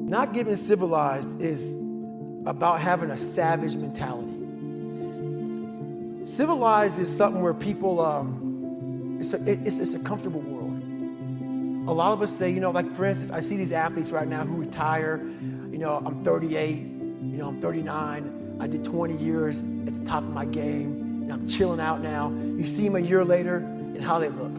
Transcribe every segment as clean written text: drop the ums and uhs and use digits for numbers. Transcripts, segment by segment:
Not getting civilized is about having a savage mentality. Civilized is something where people, it's a comfortable world. A lot of us say, like for instance, I see these athletes right now who retire. I'm 38, I'm 39. I did 20 years at the top of my game, and I'm chilling out now. You see them a year later and how they look.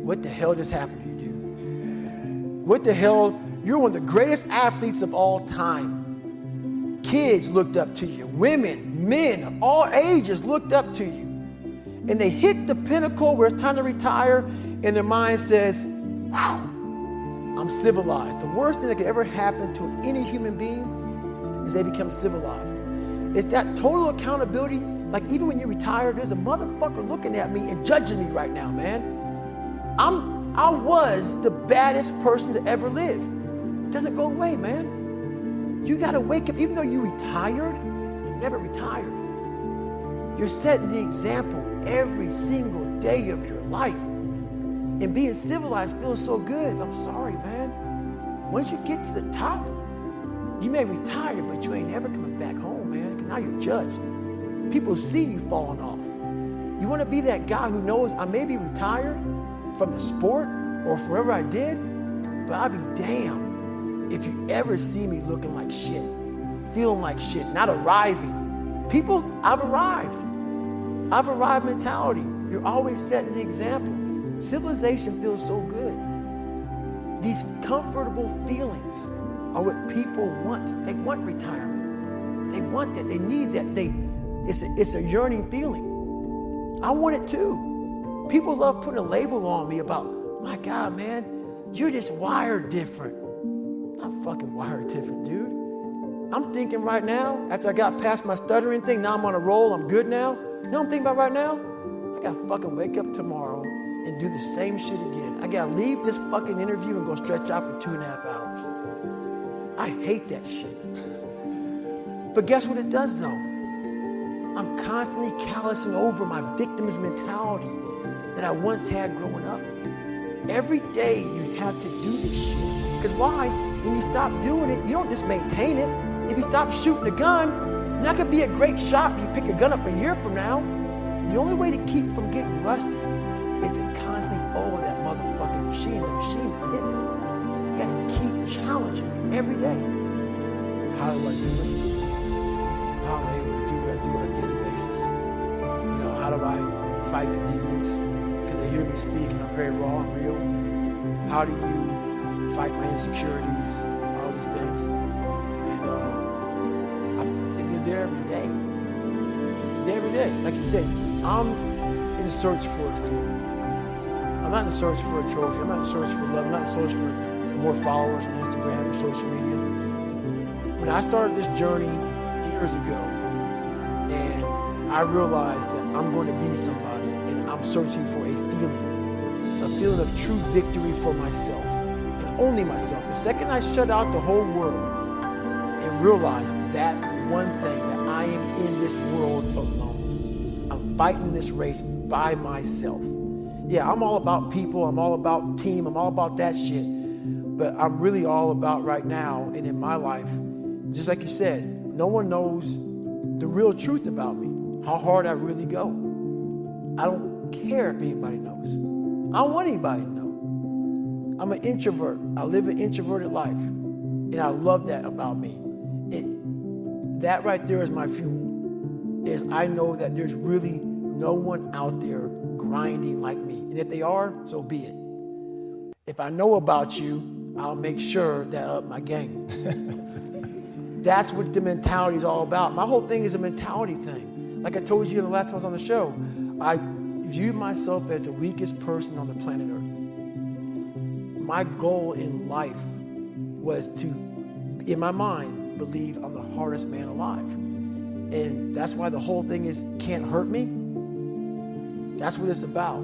What the hell just happened to you, dude? What the hell? You're one of the greatest athletes of all time. Kids looked up to you. Women, men of all ages looked up to you. And they hit the pinnacle where it's time to retire, and their mind says, I'm civilized. The worst thing that could ever happen to any human being is they become civilized. It's that total accountability. Like even when you retire, there's a motherfucker looking at me and judging me right now, man. I was the baddest person to ever live. It doesn't go away, man. You gotta wake up. Even though you retired, you never retired. You're setting the example every single day of your life. And being civilized feels so good. I'm sorry, man. Once you get to the top, you may retire, but you ain't ever coming back home, man, because now you're judged. People see you falling off. You want to be that guy who knows I may be retired from the sport or forever I did, but I'll be damned if you ever see me looking like shit, feeling like shit, not arriving. People, I've arrived. I've arrived mentality. You're always setting the example. Civilization feels so good. These comfortable feelings are what people want. They want retirement. They want that. They need that. It's a yearning feeling. I want it too. People love putting a label on me about, my God, man, you're just wired different. I'm not fucking wired different, dude. I'm thinking right now, after I got past my stuttering thing, now I'm on a roll, I'm good now. You know what I'm thinking about right now? I gotta fucking wake up tomorrow and do the same shit again. I gotta leave this fucking interview and go stretch out for 2.5 hours. I hate that shit. But guess what it does though? I'm constantly callousing over my victim's mentality that I once had growing up. Every day you have to do this shit. Because why? When you stop doing it, you don't just maintain it. If you stop shooting a gun, you're not gonna be a great shot when you pick a gun up a year from now. The only way to keep from getting rusty is to constantly oil that motherfucking machine. The machine exists. You gotta keep challenging it every day. How do I do it? How am I able to do what I do on a daily basis? You know, how do I fight the demons? Because they hear me speak and I'm very raw and real. How do you fight my insecurities? All these things. And they're there every day. They're there every day. Like you said, I'm in search for a feeling. I'm not in search for a trophy. I'm not in search for love. I'm not in search for more followers on Instagram or social media. When I started this journey years ago, and I realized that I'm going to be somebody, and I'm searching for a feeling of true victory for myself, and only myself. The second I shut out the whole world and realized that one thing, that I am in this world alone. I'm fighting this race by myself. Yeah, I'm all about people, I'm all about team, I'm all about that shit, but I'm really all about right now and in my life, just like you said, no one knows the real truth about me, how hard I really go. I don't care if anybody knows. I don't want anybody to know. I'm an introvert. I live an introverted life, and I love that about me. That right there is my fuel, is I know that there's really no one out there grinding like me. And if they are, so be it. If I know about you, I'll make sure that I up my game. That's what the mentality is all about. My whole thing is a mentality thing. Like I told you the last time I was on the show, I viewed myself as the weakest person on the planet Earth. My goal in life was to, in my mind, believe I'm the hardest man alive. And that's why the whole thing is can't hurt me. That's what it's about.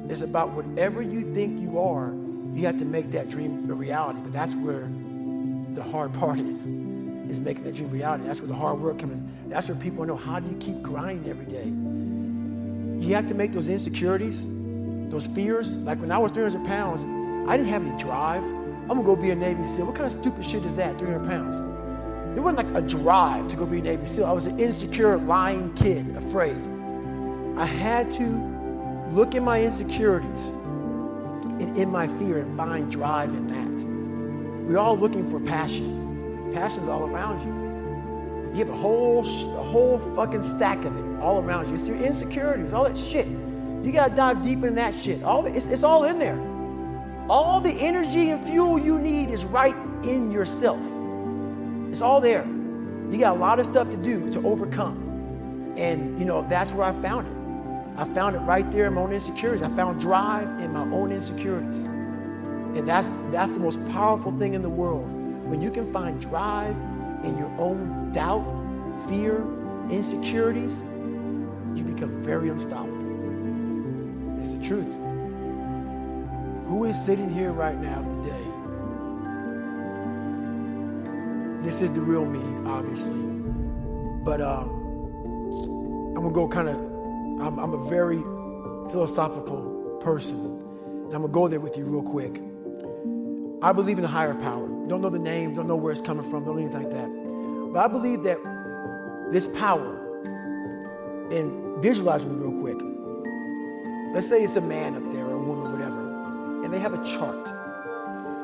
It's about whatever you think you are, you have to make that dream a reality. But that's where the hard part is making that dream reality. That's where the hard work comes. That's where people know, how do you keep grinding every day? You have to make those insecurities, those fears. Like when I was 300 pounds, I didn't have any drive. I'm gonna go be a Navy SEAL. What kind of stupid shit is that, 300 pounds? There wasn't like a drive to go be a Navy SEAL. I was an insecure, lying kid, afraid. I had to look at my insecurities and in my fear and find drive in that. We're all looking for passion. Passion's all around you. You have a whole fucking stack of it all around you. It's your insecurities, all that shit. You gotta dive deep in that shit. It's all in there. All the energy and fuel you need is right in yourself. It's all there. You got a lot of stuff to do to overcome. And that's where I found it. I found it right there in my own insecurities. I found drive in my own insecurities. And that's the most powerful thing in the world. When you can find drive in your own doubt, fear, insecurities, you become very unstoppable. It's the truth. Who is sitting here right now today? This is the real me, obviously. But I'm gonna go I'm a very philosophical person. And I'm gonna go there with you real quick. I believe in a higher power. Don't know the name, don't know where it's coming from, don't know anything like that. But I believe that this power, and visualize with me real quick. Let's say it's a man up there or a woman, whatever, and they have a chart.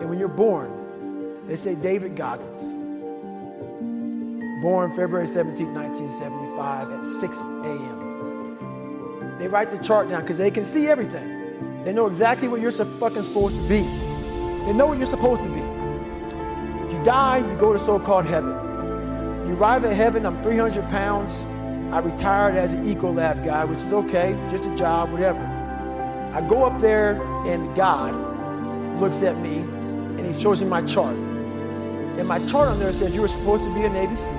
And when you're born, they say David Goggins, born February 17, 1975 at 6 a.m. They write the chart down because they can see everything. They know exactly what you're fucking supposed to be. They know what you're supposed to be. You die, you go to so-called heaven. You arrive at heaven, I'm 300 pounds. I retired as an Ecolab guy, which is okay, just a job, whatever. I go up there and God looks at me and he shows me my chart. And And my chart on there says you were supposed to be a Navy SEAL.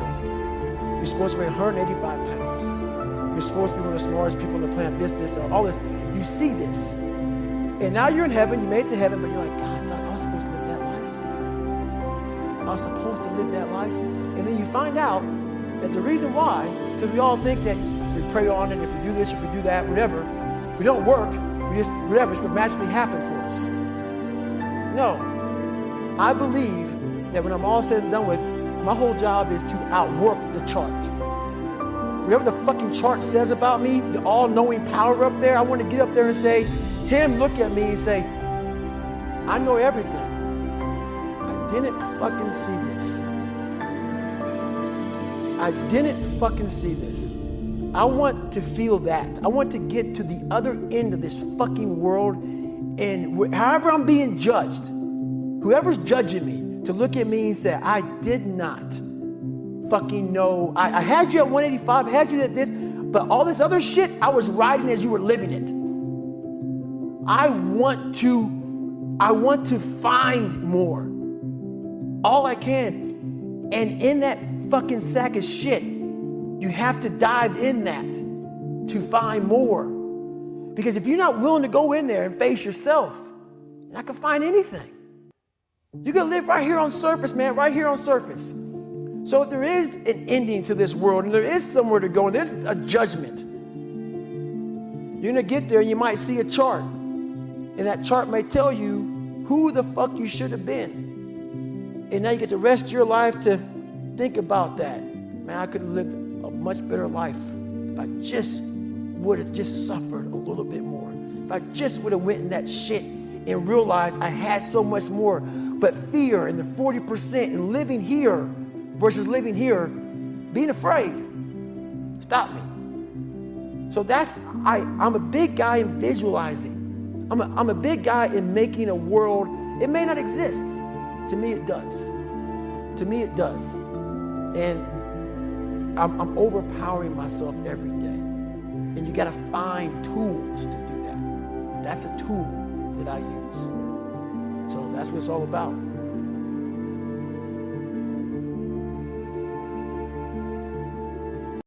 You're supposed to weigh 185 pounds. You're supposed to be one of the smartest people on the planet, this, all this. You see this. And now you're in heaven, you made it to heaven, but you're like, God, I was supposed to live that life. I was supposed to live that life. And then you find out that the reason why, because we all think that if we pray on it, if we do this, if we do that, whatever, if we don't work, we just, whatever, it's going to magically happen for us. No. I believe that when I'm all said and done with, my whole job is to outwork the chart. Whatever the fucking chart says about me, the all-knowing power up there, I want to get up there and say, him look at me and say, I know everything. I didn't fucking see this. I didn't fucking see this. I want to feel that. I want to get to the other end of this fucking world, and however I'm being judged, whoever's judging me, to look at me and say, I did not fucking know. I had you at 185, I had you at this, but all this other shit, I was riding as you were living it. I want to find more. All I can. And in that fucking sack of shit, you have to dive in that to find more. Because if you're not willing to go in there and face yourself, you're not gonna find anything. You're gonna live right here on surface, man, right here on surface. So if there is an ending to this world and there is somewhere to go and there's a judgment, you're gonna get there and you might see a chart. And that chart may tell you who the fuck you should have been. And now you get the rest of your life to think about that. Man, I could have lived a much better life if I just would have just suffered a little bit more. If I just would have went in that shit and realized I had so much more. But fear and the 40% and living here versus living here, being afraid, stopped me. So I'm a big guy in visualizing. I'm a big guy in making a world. It may not exist. To me, it does. To me, it does. And I'm overpowering myself every day. And you got to find tools to do that. That's the tool that I use. So that's what it's all about.